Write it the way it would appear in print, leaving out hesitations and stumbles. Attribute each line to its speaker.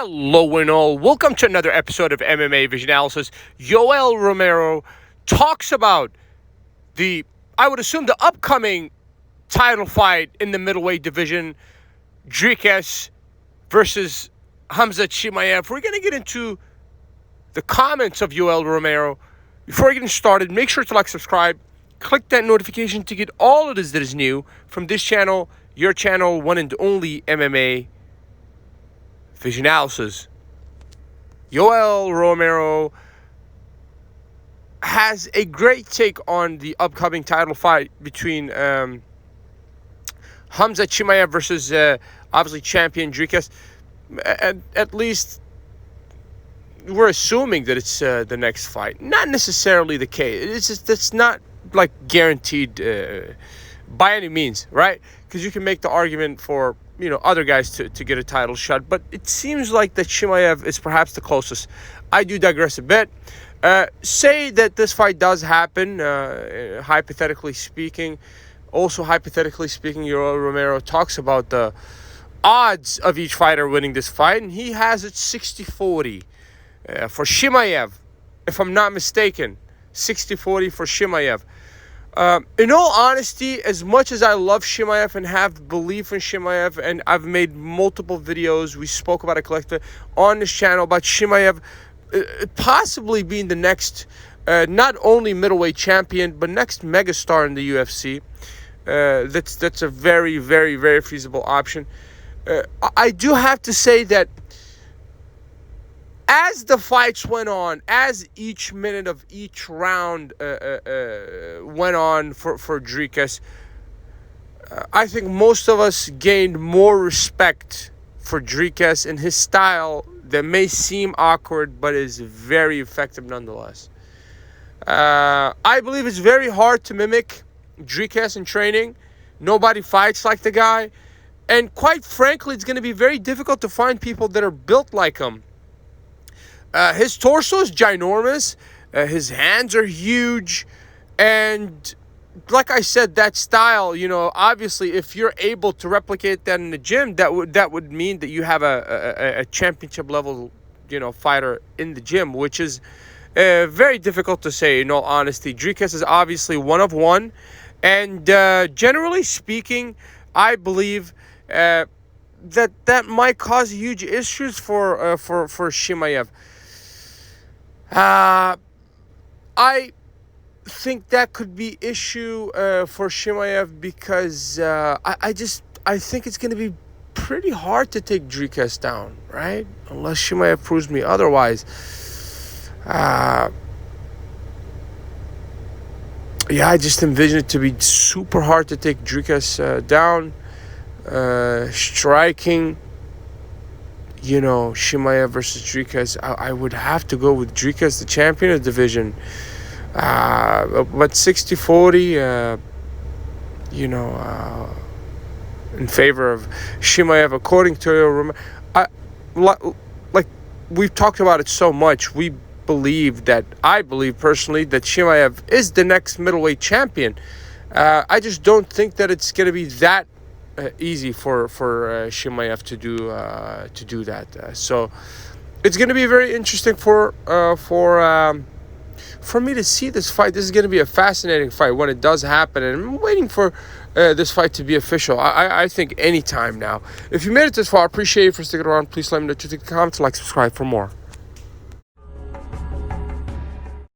Speaker 1: Hello and all. Welcome to another episode of MMA Vision Analysis. Yoel Romero talks about I would assume, the upcoming title fight in the middleweight division, Dricus versus Khamzat Chimaev. We're going to get into the comments of Yoel Romero. Before getting started, make sure to like, subscribe, click that notification to get all of this that is new from this channel, your channel, one and only MMA Vision Analysis. Yoel Romero has a great take on the upcoming title fight between Khamzat Chimaev versus obviously champion Dricus. At least we're assuming that it's the next fight. Not necessarily the case. It's not like guaranteed by any means, right? Because you can make the argument for other guys to get a title shot, but it seems like that Chimaev is perhaps the closest. I do digress a bit. Say that this fight does happen, hypothetically speaking. Also, hypothetically speaking, Yoel Romero talks about the odds of each fighter winning this fight, and he has it 60-40 for Chimaev, if I'm not mistaken. 60-40 for Chimaev. In all honesty, as much as I love Chimaev and have belief in Chimaev, and I've made multiple videos, we spoke about it collectively on this channel about Chimaev possibly being the next, not only middleweight champion, but next megastar in the UFC. That's a very, very, very feasible option. I do have to say that as the fights went on, as each minute of each round went on for Dricus, I think most of us gained more respect for Dricus and his style that may seem awkward, but is very effective nonetheless. I believe it's very hard to mimic Dricus in training. Nobody fights like the guy. And quite frankly, it's going to be very difficult to find people that are built like him. His torso is ginormous. His hands are huge. And like I said, that style, obviously, if you're able to replicate that in the gym, that would mean that you have a championship level, fighter in the gym, which is very difficult to say, in all honesty. Dricus is obviously one of one. And generally speaking, I believe that might cause huge issues for Chimaev. I think that could be issue for Chimaev because I think it's going to be pretty hard to take Dricus down, right? Unless Chimaev proves me otherwise. I just envision it to be super hard to take Dricus down. Striking, Chimaev versus Dricus, I would have to go with Dricus, the champion of the division. But 60-40, in favor of Chimaev, according to Romero. Like we've talked about it so much, I believe personally that Chimaev is the next middleweight champion. I just don't think that it's going to be that easy for Chimaev to do that. So it's going to be very interesting for me to see this fight. This is going to be a fascinating fight when it does happen, and I'm waiting for this fight to be official. I think any time now. If you made it this far, I appreciate you for sticking around. Please let me know what you think in the comments, like, subscribe for more.